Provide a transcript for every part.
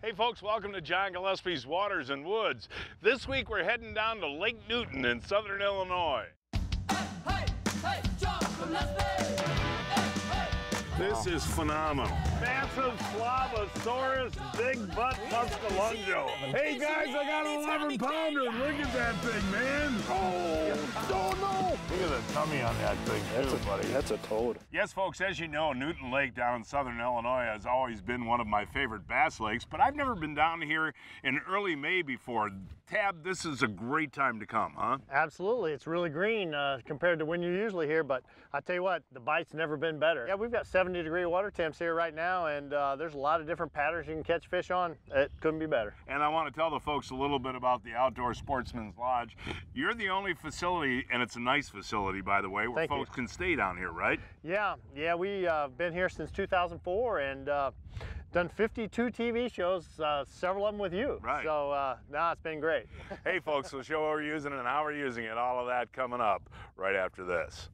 Hey folks, welcome to John Gillespie's Waters and Woods. This week we're heading down to Lake Newton in southern Illinois. Hey, John Gillespie! This is phenomenal. Massive Slavosaurus Big Butt Muscalungo. Hey guys, I got an 11-pounder. Look at that thing, man. Oh no. Look at the tummy on that thing too, buddy. That's a toad. Yes, folks, as you know, Newton Lake down in southern Illinois has always been one of my favorite bass lakes, but I've never been down here in early May before. Tab, this is a great time to come, huh? Absolutely. It's really green compared to when you're usually here, but I tell you what, the bite's never been better. Yeah, we've got 70-degree water temps here right now, and there's a lot of different patterns you can catch fish on. It couldn't be better. And I want to tell the folks a little bit about the Outdoor Sportsman's Lodge. You're the only facility, and it's a nice facility, by the way, where folks can stay down here, right? Yeah, we've been here since 2004, and done 52 TV shows, several of them with you. Right. So, no, it's been great. Hey, folks, we'll show what we're using and how we're using it. All of that coming up right after this.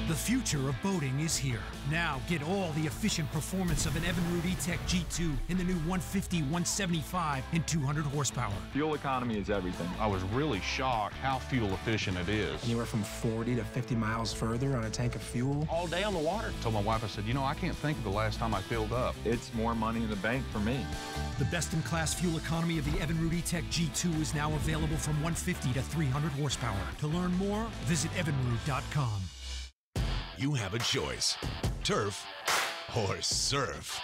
The future of boating is here. Now get all the efficient performance of an Evinrude E-Tech G2 in the new 150, 175, and 200 horsepower. Fuel economy is everything. I was really shocked how fuel efficient it is. Anywhere from 40 to 50 miles further on a tank of fuel. All day on the water. I told my wife, I said, you know, I can't think of the last time I filled up. It's more money in the bank for me. The best-in-class fuel economy of the Evinrude E-Tech G2 is now available from 150 to 300 horsepower. To learn more, visit evinrude.com. You have a choice, turf or surf.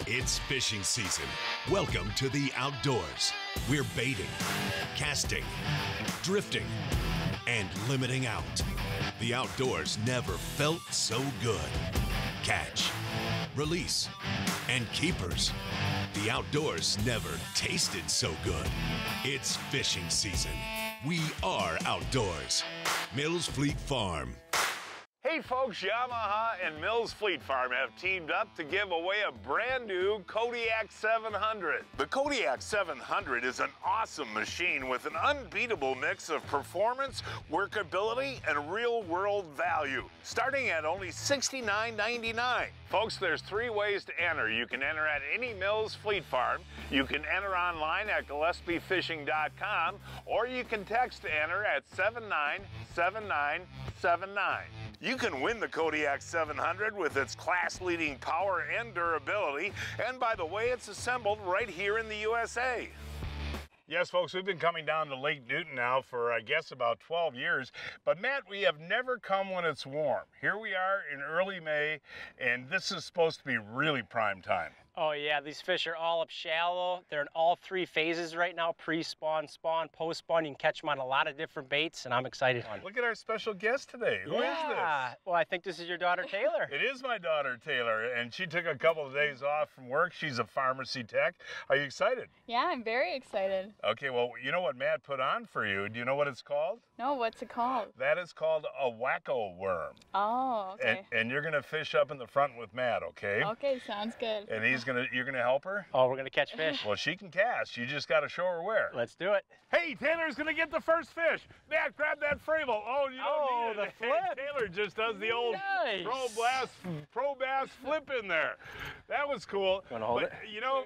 It's fishing season. Welcome to the outdoors. We're baiting, casting, drifting, and limiting out. The outdoors never felt so good. Catch, release, and keepers. The outdoors never tasted so good. It's fishing season. We are outdoors. Mills Fleet Farm. Hey folks, Yamaha and Mills Fleet Farm have teamed up to give away a brand new Kodiak 700. The Kodiak 700 is an awesome machine with an unbeatable mix of performance, workability, and real-world value, starting at only $69.99. Folks, there's 3 ways to enter. You can enter at any Mills Fleet Farm, you can enter online at GillespieFishing.com, or you can text to enter at 797979. You can win the Kodiak 700 with its class-leading power and durability, and by the way, it's assembled right here in the USA. Yes, folks, we've been coming down to Lake Newton now for, I guess, about 12 years. But, Matt, we have never come when it's warm. Here we are in early May, and this is supposed to be really prime time. Oh yeah, these fish are all up shallow. They're in all 3 phases right now, pre-spawn, spawn, post-spawn. You can catch them on a lot of different baits, and I'm excited. Look at our special guest today. Who is this? Well, I think this is your daughter, Taylor. It is my daughter, Taylor, and she took a couple of days off from work. She's a pharmacy tech. Are you excited? Yeah, I'm very excited. Okay, well, you know what Matt put on for you. Do you know what it's called? No, what's it called? That is called a Wacko worm. Oh, okay. And you're gonna fish up in the front with Matt, okay? Okay, sounds good. And you're gonna help her? Oh, we're gonna catch fish. Well, she can cast. You just gotta show her where. Let's do it. Hey, Taylor's gonna get the first fish. Matt, grab that frable. Oh, you don't need it. The flip. Hey, Taylor just does the old pro bass flip in there. That was cool. Want to hold it? You know,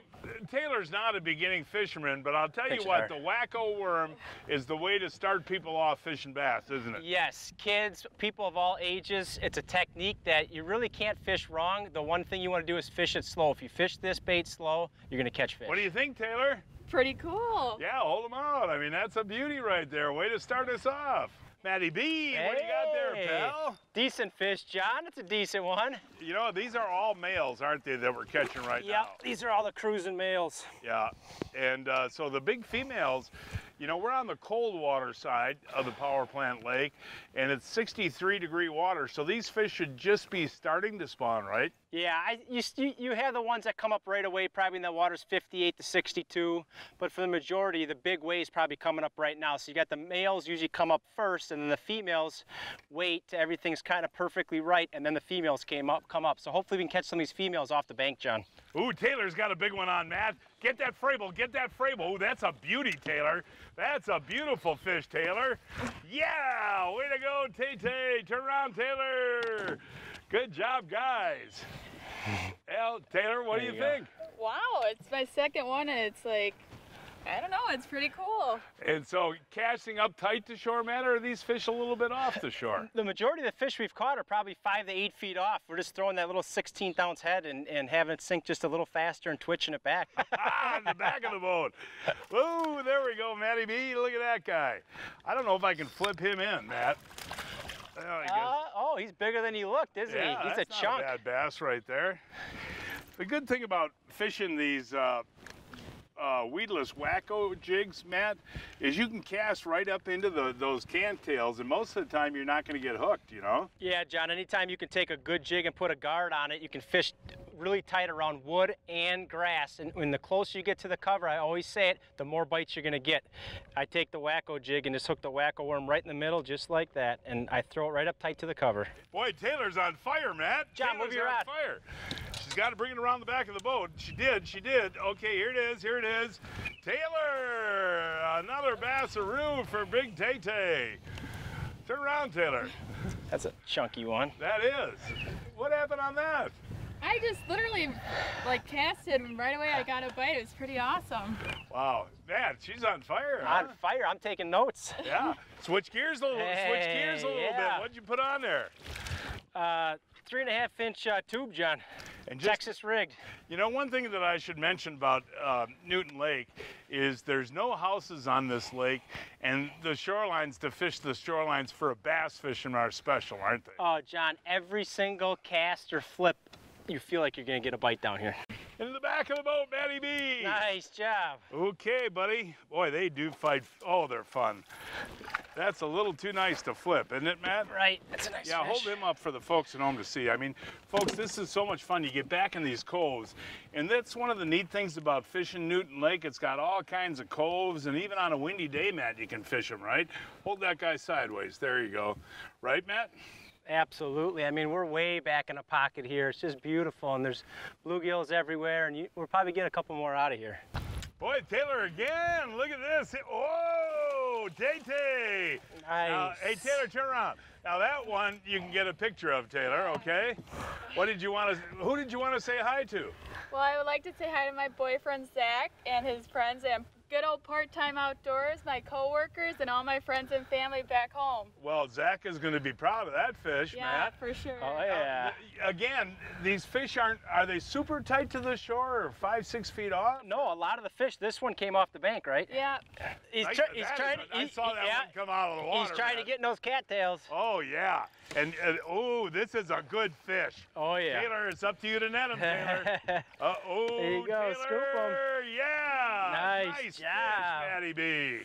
Taylor's not a beginning fisherman, but I'll tell you what, the Wacko worm is the way to start people off fishing bass, isn't it? Yes, kids, people of all ages. It's a technique that you really can't fish wrong. The one thing you want to do is fish it slow. If you fish this bait slow, you're gonna catch fish. What do you think, Taylor? Pretty cool. Yeah, hold them out. I mean, that's a beauty right there. Way to start us off. Matty B, what do you got there, pal? Decent fish, John. It's a decent one. You know, these are all males, aren't they, that we're catching right now? Yeah, these are all the cruising males. Yeah, and so the big females, you know, we're on the cold water side of the power plant lake, and it's 63-degree water, so these fish should just be starting to spawn, right? Yeah, you have the ones that come up right away, probably in the water's 58 to 62, but for the majority, the big waves probably coming up right now. So you got the males usually come up first, and then the females wait till everything's kind of perfectly right, and then the females come up. So hopefully we can catch some of these females off the bank, John. Ooh, Taylor's got a big one on, Matt. Get that frable, get that frable. Ooh, that's a beauty, Taylor. That's a beautiful fish, Taylor. Yeah, way to go, Tay-Tay. Turn around, Taylor. Good job, guys. Well, Taylor, what do you think? Wow, it's my second one, and it's like, I don't know, it's pretty cool. And so casting up tight to shore, Matt, or are these fish a little bit off the shore? The majority of the fish we've caught are probably 5 to 8 feet off. We're just throwing that little 16th ounce head and having it sink just a little faster and twitching it back. In the back of the boat. Ooh, there we go, Matty B. Look at that guy. I don't know if I can flip him in, Matt. Oh, he's bigger than he looked, isn't he? He's that's a chunk. Not a bad bass right there. The good thing about fishing these weedless Wacko jigs, Matt, is you can cast right up into those cantails, and most of the time you're not going to get hooked, you know? Yeah, John, anytime you can take a good jig and put a guard on it, you can fish really tight around wood and grass. And when the closer you get to the cover, I always say it, the more bites you're going to get. I take the Wacko jig and just hook the Wacko worm right in the middle, just like that, and I throw it right up tight to the cover. Boy, Taylor's on fire, Matt. John, Taylor's move your on rod. fire. She's got to bring it around the back of the boat. She did. Okay, here it is. Taylor, another bassaroo for Big Tay-Tay. Turn around, Taylor. That's a chunky one. That is. What happened on that? I just literally like casted and right away I got a bite. It was pretty awesome. Wow, man, she's on fire. On fire, I'm taking notes. Yeah, switch gears a little bit. What'd you put on there? 3.5-inch tube, John. And just, Texas rigged. You know, one thing that I should mention about Newton Lake is there's no houses on this lake, and the shorelines, to fish the shorelines for a bass fishing are special, aren't they? Oh, John, every single cast or flip, you feel like you're gonna get a bite down here. In the back of the boat, Matty B. Nice job. Okay, buddy. Boy, they do fight. Oh, they're fun. That's a little too nice to flip, isn't it, Matt? Right, that's a nice Yeah, fish. hold him up for the folks at home to see. I mean, folks, this is so much fun. You get back in these coves, and that's one of the neat things about fishing Newton Lake. It's got all kinds of coves, and even on a windy day, Matt, you can fish them, right? Hold that guy sideways. There you go. Right, Matt? Absolutely. I mean, we're way back in a pocket here. It's just beautiful, and there's bluegills everywhere, and we'll probably get a couple more out of here. Boy, Taylor again. Look at this. Oh, Tay-Tay. Nice. Hey, Taylor, turn around. Now that one you can get a picture of, Taylor, okay? Who did you want to say hi to? Well, I would like to say hi to my boyfriend Zach and his friends and good old part-time outdoors, my co-workers, and all my friends and family back home. Well, Zach is going to be proud of that fish, Yeah, Matt. for sure. Oh, yeah. Again, these fish are they super tight to the shore or 5-6 feet off? No, a lot of the fish, this one came off the bank, right? Yeah. I saw that one come out of the water. He's trying Matt. to get in those cattails. Oh, yeah. And oh, this is a good fish. Oh, yeah. Taylor, it's up to you to net him, Taylor. Oh, There you go, Taylor. scoop 'em. Yeah. Nice fish, job. Matty B.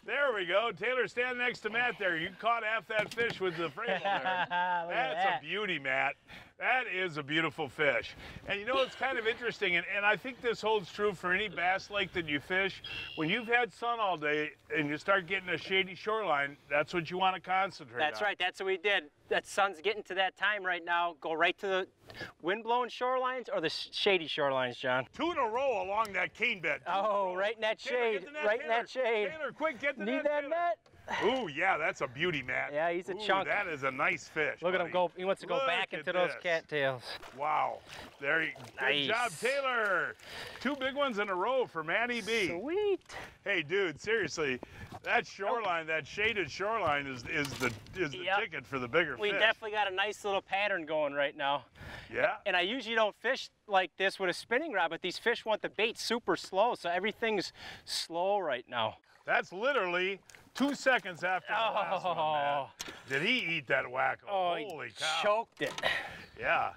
There we go. Taylor, stand next to Matt there. You caught half that fish with the Frable there. That's a beauty, Matt. That is a beautiful fish. And you know, it's kind of interesting, and I think this holds true for any bass lake that you fish. When you've had sun all day and you start getting a shady shoreline, that's what you want to concentrate on. That's right, that's what we did. That sun's getting to that time right now. Go right to the wind-blown shorelines or the shady shorelines, John. 2 in a row along that cane bed. Oh, right in that Taylor, shade, get the net, right in that Taylor. shade. Taylor, quick, get the net. Need that Taylor. net? Ooh, yeah, that's a beauty, Matt. Yeah, he's a Ooh, chunk. That is a nice fish. Look at him buddy. go. He wants to go Look back at into those this. cattails. Wow. There you go. Nice. Good job, Taylor. 2 big ones in a row for Matty B. Sweet. Hey, dude, seriously, that shoreline, that shaded shoreline is the Yep. ticket for the bigger We fish. definitely got a nice little pattern going right now. Yeah. And I usually don't fish like this with a spinning rod, but these fish want the bait super slow, so everything's slow right now. That's literally 2 seconds after the last one, Matt. Did he eat that Wacko? Oh, Holy he cow. choked it. Yeah.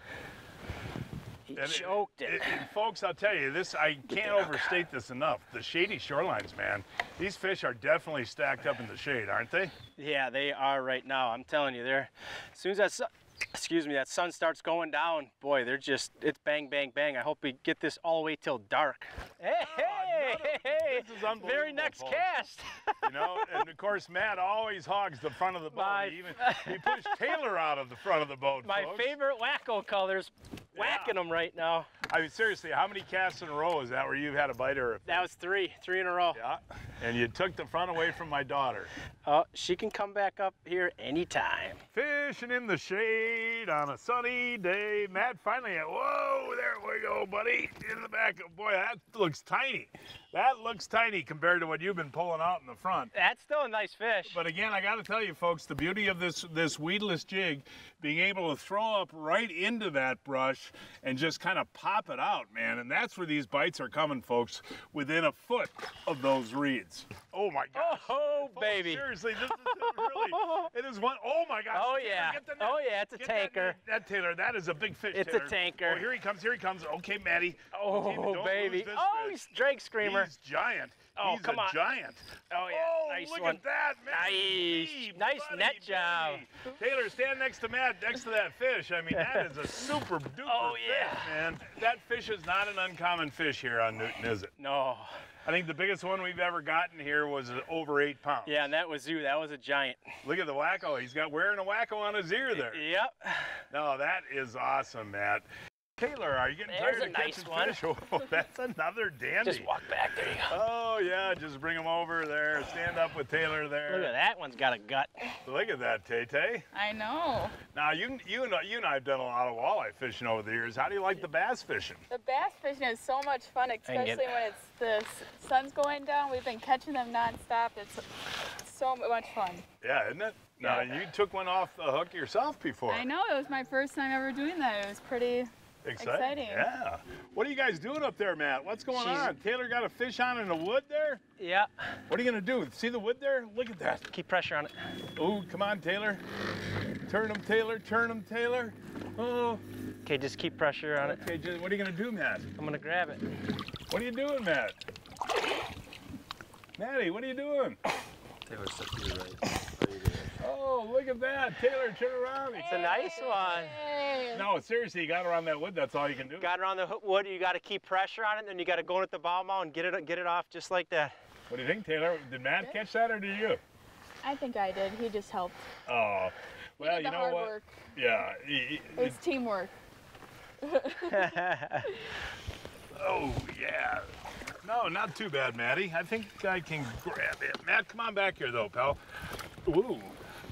He And choked it. And folks, I'll tell you, I can't overstate this enough. The shady shorelines, man, these fish are definitely stacked up in the shade, aren't they? Yeah, they are right now. I'm telling you, they're as soon as that that sun starts going down, boy, it's bang, bang, bang. I hope we get this all the way till dark. Hey, This is unbelievable. very next folks. cast. You know, and of course, Matt always hogs the front of the boat. He pushed Taylor out of the front of the boat, My folks. favorite Wacko colors, whacking them right now. I mean, seriously, how many casts in a row is that where you've had a biter? That was three in a row. Yeah, and you took the front away from my daughter. Oh, she can come back up here anytime. Fishing in the shade on a sunny day. Matt finally, whoa, there we go, buddy. In the back. Boy, that looks tiny. That looks tiny compared to what you've been pulling out in the front. That's still a nice fish. But again, I got to tell you, folks, the beauty of this weedless jig, being able to throw up right into that brush and just kind of pop it out, man. And that's where these bites are coming, folks, within a foot of those reeds. Oh my gosh. Oh, Folks, baby. Seriously, this is really, it is one, oh my gosh. Oh yeah. Oh yeah, it's a tanker. That Taylor, that is a big fish, It's Taylor. a tanker. Oh, here he comes, here he comes. Okay, Maddie. Oh, Okay, but don't baby. lose this Oh, fish. he's Drake Screamer. He's giant. Oh, He's come a on. giant. Oh yeah, Oh, nice look one. at that, man. Nice. Hey, Nice buddy, net job. buddy. Taylor, stand next to Matt, next to that fish. I mean, that is a super duper fish, man. That fish is not an uncommon fish here on Newton, is it? No. I think the biggest one we've ever gotten here was over 8 pounds. Yeah, and that was you. That was a giant. Look at the Wacko. He's got wearing a Wacko on his ear there. Yep. No, that is awesome, Matt. Taylor, are you getting tired of There's catching a nice fish? Oh, that's another dandy. Just walk back. There you go. Oh, yeah, just bring him over there. Stand up with Taylor there. Look at that one's got a gut. Look at that, Tay-Tay. I know. Now, you and I have done a lot of walleye fishing over the years. How do you like the bass fishing? The bass fishing is so much fun, especially when the sun's going down. We've been catching them nonstop. It's so much fun. Yeah, isn't it? Now, you took one off the hook yourself before. I know, it was my first time ever doing that. It was pretty exciting. Yeah. What are you guys doing up there, Matt? What's going on? Taylor got a fish on in the wood there? Yeah. What are you going to do? See the wood there? Look at that. Keep pressure on it. Oh, come on, Taylor. Turn him, Taylor. Turn him, Taylor. Oh. Okay, just keep pressure on it. Okay, what are you going to do, Matt? I'm going to grab it. What are you doing, Matt? Maddie, what are you doing? Taylor, step to your right. Oh, look at that. Taylor, turn around. It's a nice one. No, seriously, you got around that wood. That's all you can do. Got around the wood. You got to keep pressure on it, and then you got to go in at the bow mouth and get it off just like that. What do you think, Taylor? Did Matt catch that, or did you? I think I did. He just helped. Oh, well, you know hard what? work. Yeah. It's teamwork. Oh, yeah. No, not too bad, Maddie. I think I can grab it. Matt, come on back here, though, pal. Ooh.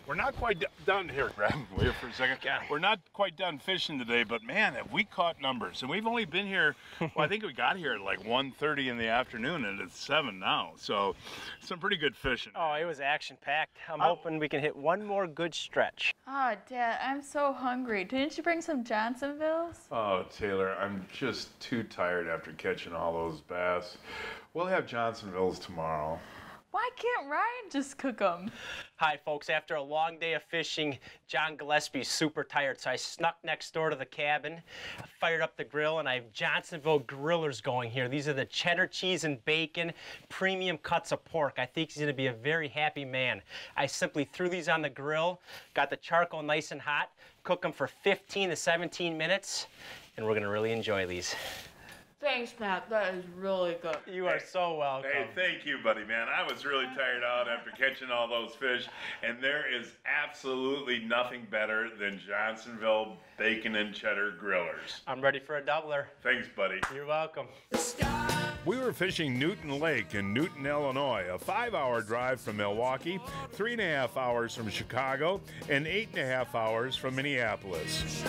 We're not quite done here. Grab him here for a second. We're not quite done fishing today, but man, have we caught numbers. And we've only been here, well, I think we got here at like 1:30 in the afternoon, and it's 7 now. So some pretty good fishing. Oh, it was action-packed. I'm hoping we can hit one more good stretch. Oh, Dad, I'm so hungry. Didn't you bring some Johnsonvilles? Oh, Taylor, I'm just too tired after catching all those bass. We'll have Johnsonvilles tomorrow. Why can't Ryan just cook them? Hi, folks. After a long day of fishing, John Gillespie's super tired, so I snuck next door to the cabin, fired up the grill, and I have Johnsonville grillers going here. These are the cheddar cheese and bacon, premium cuts of pork. I think he's going to be a very happy man. I simply threw these on the grill, got the charcoal nice and hot, cook them for 15 to 17 minutes, and we're going to really enjoy these. Thanks, Matt. That is really good. You are so welcome. Hey, thank you, buddy, man. I was really tired out after catching all those fish, and there is absolutely nothing better than Johnsonville bacon and cheddar grillers. I'm ready for a doubler. Thanks, buddy. You're welcome. We were fishing Newton Lake in Newton, Illinois, a 5-hour drive from Milwaukee, 3.5 hours from Chicago, and 8.5 hours from Minneapolis.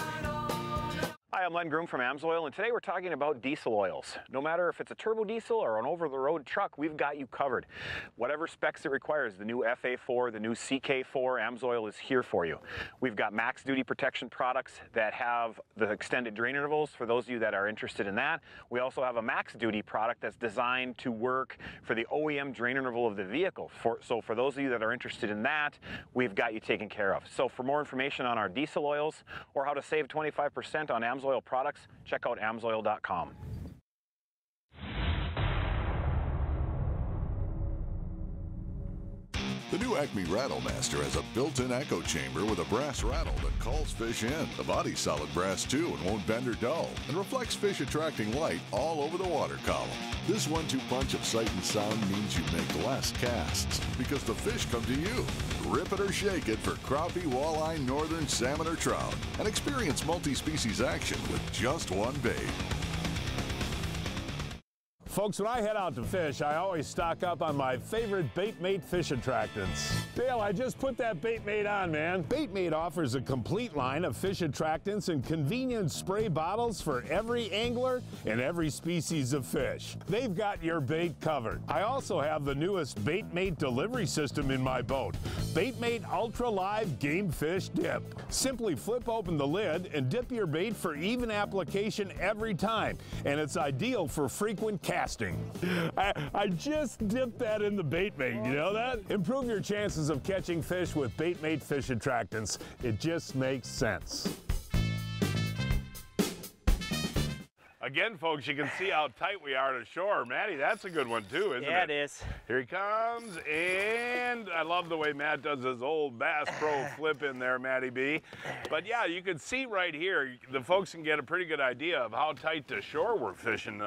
Hi, I'm Len Groom from AMSOIL, and today we're talking about diesel oils. No matter if it's a turbo diesel or an over-the-road truck, we've got you covered. Whatever specs it requires, the new FA4, the new CK4, AMSOIL is here for you. We've got max duty protection products that have the extended drain intervals for those of you that are interested in that. We also have a max duty product that's designed to work for the OEM drain interval of the vehicle. So for those of you that are interested in that, we've got you taken care of. So for more information on our diesel oils or how to save 25% on AMSOIL products, check out AMSOIL.com. The new Acme Rattlemaster has a built-in echo chamber with a brass rattle that calls fish in. The body's solid brass too and won't bend or dull, and reflects fish attracting light all over the water column. This 1-2 punch of sight and sound means you make less casts, because the fish come to you. Rip it or shake it for crappie, walleye, northern, salmon, or trout, and experience multi-species action with just one bait. Folks, when I head out to fish, I always stock up on my favorite Baitmate fish attractants. Dale, I just put that Baitmate on, man. Baitmate offers a complete line of fish attractants and convenient spray bottles for every angler and every species of fish. They've got your bait covered. I also have the newest Baitmate delivery system in my boat, Baitmate Ultra Live Game Fish Dip. Simply flip open the lid and dip your bait for even application every time, and it's ideal for frequent casting. I just dipped that in the Baitmate, you know that? Improve your chances of catching fish with Baitmate fish attractants. It just makes sense. Again, folks, you can see how tight we are to shore. Matty, that's a good one too, isn't it? Yeah, it is. Here he comes, and I love the way Matt does his old Bass Pro flip in there, Matty B. But yeah, you can see right here, the folks can get a pretty good idea of how tight to shore we're fishing.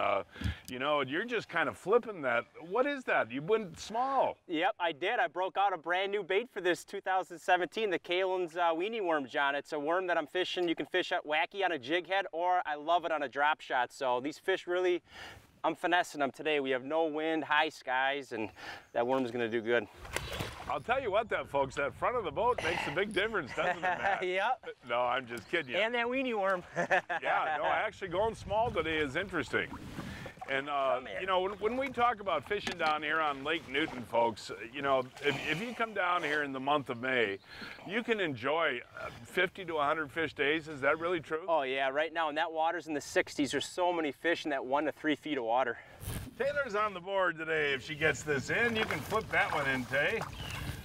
You know, you're just kind of flipping that. What is that? You went small. Yep, I did. I broke out a brand new bait for this 2017, the Kalen's weenie worm, John. It's a worm that I'm fishing. You can fish at wacky on a jig head, or I love it on a drop shot. So these fish really, I'm finessing them today. We have no wind, high skies, and that worm is going to do good. I'll tell you what, folks, that front of the boat makes a big difference, doesn't it, Matt? Yep. No, I'm just kidding you. And that weenie worm. Yeah, no, actually going small today is interesting. And, you know, when we talk about fishing down here on Lake Newton, folks, you know, if you come down here in the month of May, you can enjoy 50 to 100 fish days. Is that really true? Oh, yeah. Right now, and that water's in the 60s. There's so many fish in that 1 to 3 feet of water. Taylor's on the board today. If she gets this in, you can flip that one in, Tay.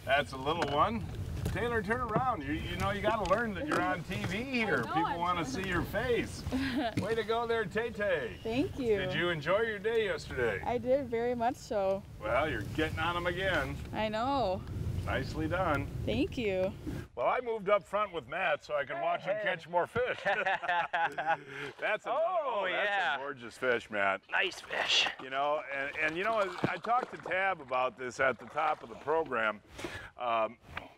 That's a little one. Taylor, turn around. You know, you got to learn that you're on TV here. People want to see your face. Way to go there, Tay-Tay. Thank you. Did you enjoy your day yesterday? I did, very much so. Well, you're getting on them again. I know. Nicely done. Thank you. Well, I moved up front with Matt so I can watch him catch more fish. That's a gorgeous fish, Matt. Nice fish. You know, and you know, I talked to Tab about this at the top of the program.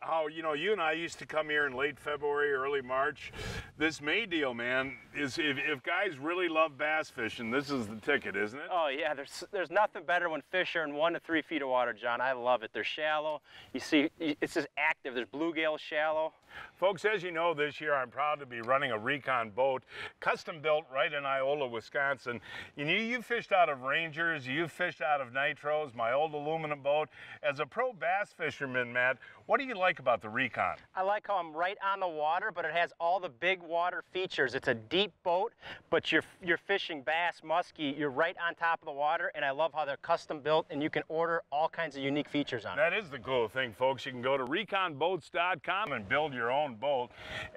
How, you know, you and I used to come here in late February, early March. This May deal, man, is if guys really love bass fishing, this is the ticket, isn't it? Oh yeah, there's nothing better when fish are in 1 to 3 feet of water, John. I love it. They're shallow. You see, it's just active. There's bluegill shallow. Folks, as you know, this year I'm proud to be running a Recon boat, custom built right in Iola, Wisconsin. You fished out of Rangers, you've fished out of Nitros, my old aluminum boat. As a pro bass fisherman, Matt, what do you like about the Recon? I like how I'm right on the water, but it has all the big water features. It's a deep boat, but you're fishing bass, muskie, you're right on top of the water, and I love how they're custom built, and you can order all kinds of unique features on it. That is the cool thing, folks. You can go to reconboats.com and build your own boat.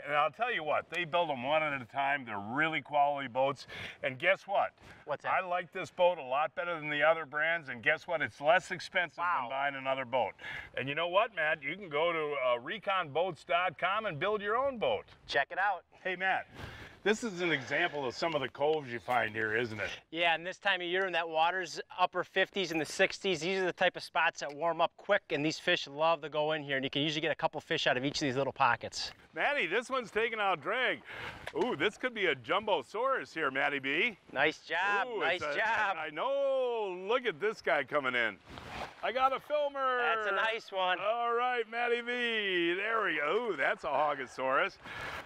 And I'll tell you what, they build them one at a time. They're really quality boats. And guess what? What's that? I like this boat a lot better than the other brands, and guess what? It's less expensive than buying another boat. And you know what, Matt? You can go to reconboats.com and build your own boat. Check it out. Hey, Matt. This is an example of some of the coves you find here, isn't it? Yeah, and this time of year when that water's upper 50s and the 60s, these are the type of spots that warm up quick, and these fish love to go in here, and you can usually get a couple fish out of each of these little pockets. Matty, this one's taking out drag. Ooh, this could be a jumbosaurus here, Matty B. Nice job, nice job. I know, look at this guy coming in. I got a filmer. That's a nice one. All right, Matty B, there we go. Ooh, that's a Hogasaurus.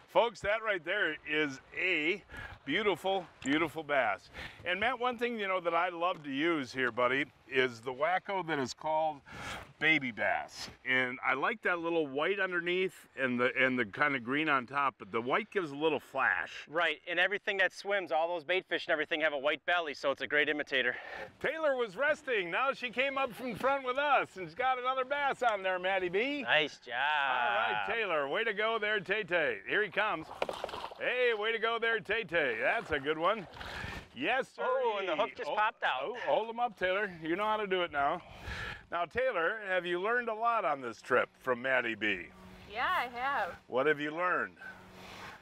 Folks, that right there is a beautiful, beautiful bass. And Matt, one thing, you know, that I love to use here, buddy, is the Wacko that is called baby bass. And I like that little white underneath and the kind of green on top, but the white gives a little flash. Right, and everything that swims, all those bait fish and everything have a white belly, so it's a great imitator. Taylor was resting. Now she came up from front with us and she's got another bass on there, Matty B. Nice job. All right, Taylor, way to go there, Tay-Tay. Here he comes. Hey, way to go there, Tay-Tay. That's a good one. Yes, sir. Oh, and the hook just popped out. Oh, hold them up, Taylor. You know how to do it now. Now, Taylor, have you learned a lot on this trip from Matty B? Yeah, I have. What have you learned?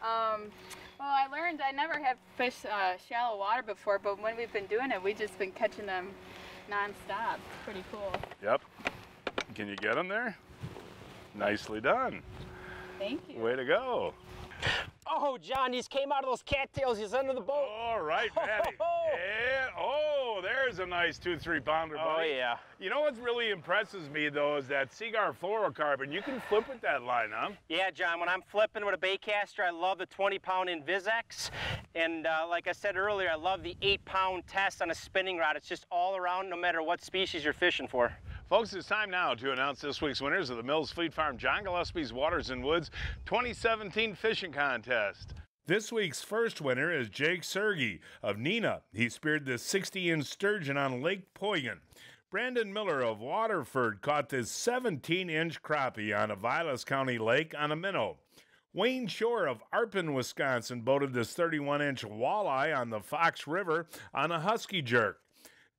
Well, I learned I never have fished shallow water before, but when we've been doing it, we've just been catching them non-stop. It's pretty cool. Yep. Can you get them there? Nicely done. Thank you. Way to go. Oh, John, these came out of those cattails. He's under the boat. All right, Matty. And, oh, there's a nice 2-3 pounder, buddy. Oh, yeah. You know what really impresses me, though, is that Seaguar fluorocarbon. You can flip with that line, huh? Yeah, John, when I'm flipping with a baitcaster, I love the 20-pound Invisex. And like I said earlier, I love the 8-pound test on a spinning rod. It's just all around, no matter what species you're fishing for. Folks, it's time now to announce this week's winners of the Mills Fleet Farm John Gillespie's Waters and Woods 2017 Fishing Contest. This week's first winner is Jake Sergi of Neenah. He speared this 60-inch sturgeon on Lake Poygan. Brandon Miller of Waterford caught this 17-inch crappie on a Vilas County lake on a minnow. Wayne Shore of Arpin, Wisconsin boated this 31-inch walleye on the Fox River on a husky jerk.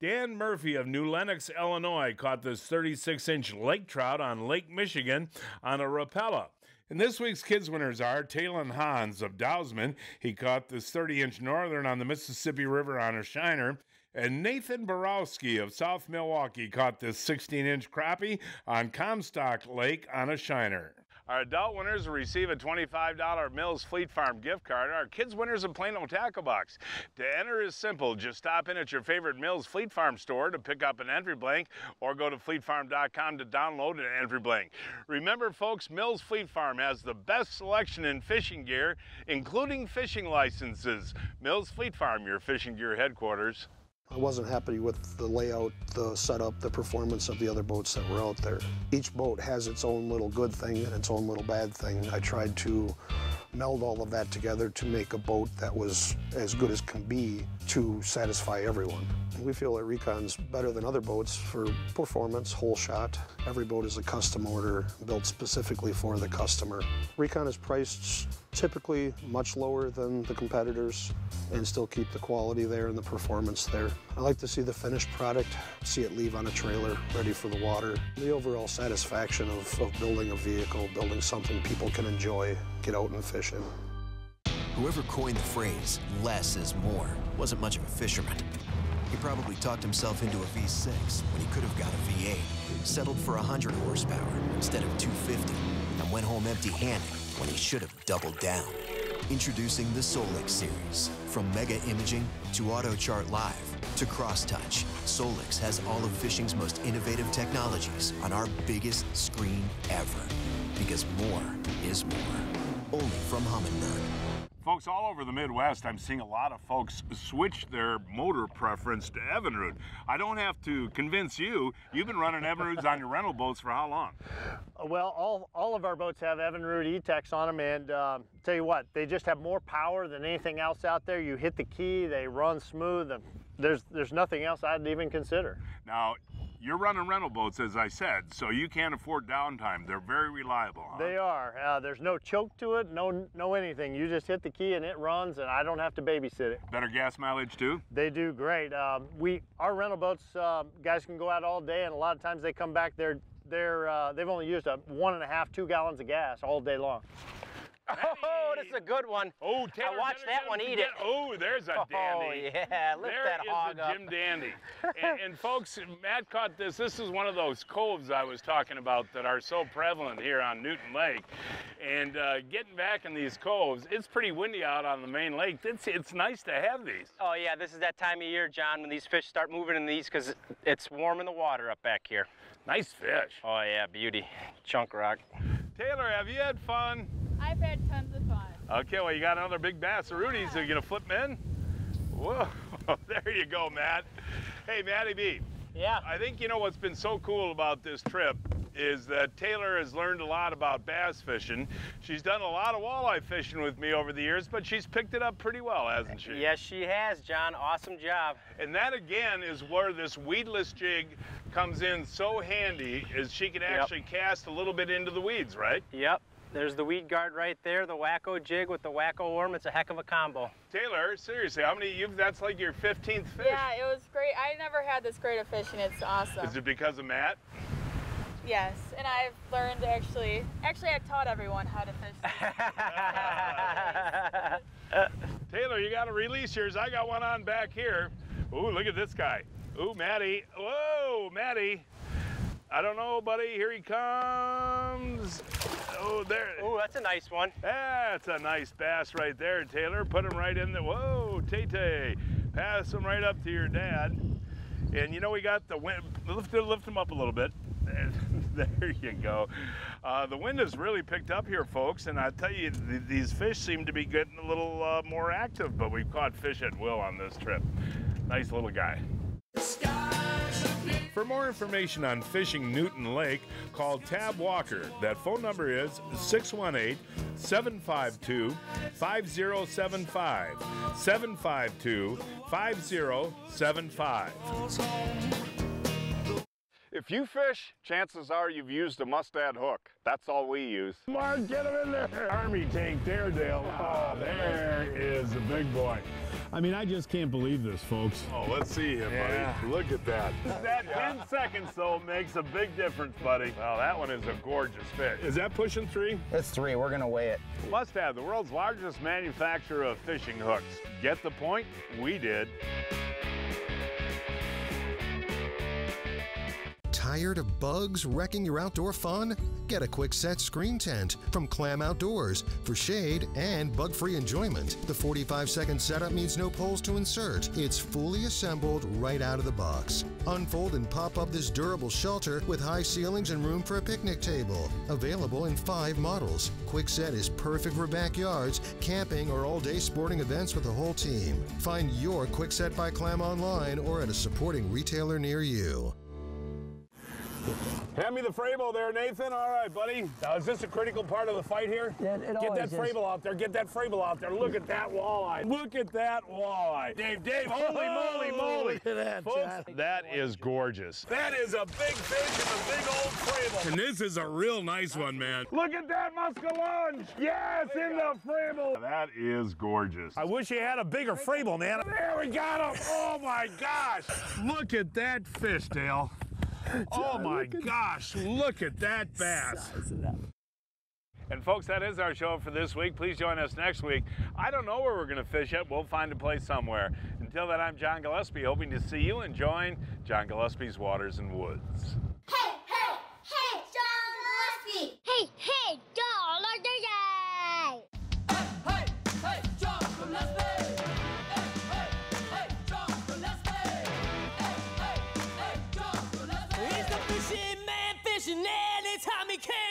Dan Murphy of New Lenox, Illinois caught this 36-inch lake trout on Lake Michigan on a Rapella. And this week's kids winners are Talon Hans of Dousman. He caught this 30-inch northern on the Mississippi River on a shiner. And Nathan Borowski of South Milwaukee caught this 16-inch crappie on Comstock Lake on a shiner. Our adult winners will receive a $25 Mills Fleet Farm gift card. Our kids winners a Plano tackle box. To enter is simple. Just stop in at your favorite Mills Fleet Farm store to pick up an entry blank or go to fleetfarm.com to download an entry blank. Remember, folks, Mills Fleet Farm has the best selection in fishing gear, including fishing licenses. Mills Fleet Farm, your fishing gear headquarters. I wasn't happy with the layout, the setup, the performance of the other boats that were out there. Each boat has its own little good thing and its own little bad thing. I tried to meld all of that together to make a boat that was as good as can be to satisfy everyone. We feel that Recon's better than other boats for performance, whole shot. Every boat is a custom order built specifically for the customer. Recon is priced typically much lower than the competitors and still keep the quality there and the performance there. I like to see the finished product, see it leave on a trailer, ready for the water. The overall satisfaction of building a vehicle, building something people can enjoy, get out and fish in. Whoever coined the phrase, less is more, wasn't much of a fisherman. He probably talked himself into a V6 when he could have got a V8, settled for 100 horsepower instead of 250, and went home empty-handed when he should have doubled down. Introducing the Solix series. From Mega Imaging to AutoChart Live to CrossTouch, Solix has all of fishing's most innovative technologies on our biggest screen ever. Because more is more. Only from Humminbird. Folks, all over the Midwest, I'm seeing a lot of folks switch their motor preference to Evinrude. I don't have to convince you. You've been running Evinrudes on your rental boats for how long? Well, all of our boats have Evinrude E-Techs on them, and tell you what, they just have more power than anything else out there. You hit the key, they run smooth, and there's nothing else I'd even consider. Now, you're running rental boats, as I said, so you can't afford downtime. They're very reliable, huh? They are. There's no choke to it, no anything. You just hit the key and it runs, and I don't have to babysit it. Better gas mileage, too? They do great. Our rental boats, guys can go out all day, and a lot of times they come back, they've only used 1.5, 2 gallons of gas all day long. Oh, this is a good one. Oh, Taylor, I watched that one eat it. Oh, there's a dandy. Oh, yeah, lift that hog up. There is a Jim Dandy. and folks, Matt caught this. This is one of those coves I was talking about that are so prevalent here on Newton Lake. And getting back in these coves, it's pretty windy out on the main lake. It's nice to have these. Oh, yeah, this is that time of year, John, when these fish start moving in these because it's warm in the water up back here. Nice fish. Oh, yeah, beauty. Chunk rock. Taylor, have you had fun? I've had tons of fun. Okay, well, you got another big bass of Rudy's, so you gonna flip them in? Whoa, there you go, Matt. Hey, Matty B. Yeah? I think you know what's been so cool about this trip is that Taylor has learned a lot about bass fishing. She's done a lot of walleye fishing with me over the years, but she's picked it up pretty well, hasn't she? Yes, she has, John. Awesome job. And that, again, is where this weedless jig comes in so handy, is she can actually cast a little bit into the weeds, right? Yep. There's the weed guard right there, the Wacko jig with the Wacko worm. It's a heck of a combo. Taylor, seriously, how many, that's like your 15th fish. Yeah, it was great. I never had this great of fishing. It's awesome. Is it because of Matt? Yes, and I've learned actually I've taught everyone how to fish. Taylor, you got to release yours. I got one on back here. Ooh, look at this guy. Ooh, Matty. Whoa, Matty. I don't know, buddy. Here he comes. Oh, there. Oh, that's a nice one. That's a nice bass right there, Taylor. Put him right in there. Whoa, Tay-Tay. Pass him right up to your dad. And you know, we got the wind. Lift him up a little bit. There you go. The wind has really picked up here, folks, and I tell you, these fish seem to be getting a little more active, but we've caught fish at will on this trip. Nice little guy. For more information on fishing Newton Lake, call Tab Walker. That phone number is 618-752-5075. 752-5075. If you fish, chances are you've used a mustad hook. That's all we use. Mark, get him in there. Army tank there, Dale. Oh, there is a big boy. I mean, I just can't believe this, folks. Oh, let's see him, buddy. Look at that. That 10 seconds, though, makes a big difference, buddy. Well, that one is a gorgeous fish. Is that pushing 3? It's 3. We're going to weigh it. Mustad, the world's largest manufacturer of fishing hooks. Get the point? We did. Tired of bugs wrecking your outdoor fun? Get a quick-set screen tent from Clam Outdoors for shade and bug-free enjoyment. The 45-second setup needs no poles to insert. It's fully assembled right out of the box. Unfold and pop up this durable shelter with high ceilings and room for a picnic table. Available in 5 models. Quick-set is perfect for backyards, camping, or all-day sporting events with the whole team. Find your Quick-set by Clam online or at a supporting retailer near you. Hand me the Frable there, Nathan. All right, buddy. Now, is this a critical part of the fight here? Yeah, it Get that always Frable out there. Get that Frable out there. Look at that walleye. Look at that walleye. Dave, holy moly. Look at that, folks, John. that is gorgeous. That is a big fish and a big old Frable. And this is a real nice one, man. Look at that muskellunge. Yes, in the Frable. That is gorgeous. I wish you had a bigger Frable, man. There, we got him. Oh, my gosh. Look at that fish, Dale. Oh my gosh, look at that bass. And folks, that is our show for this week. Please join us next week. I don't know where we're going to fish at. We'll find a place somewhere. Until then, I'm John Gillespie, hoping to see you enjoying John Gillespie's Waters and Woods. Hey, John Gillespie! Hey, John Gillespie! Hey, John Gillespie! Fishing anytime he can.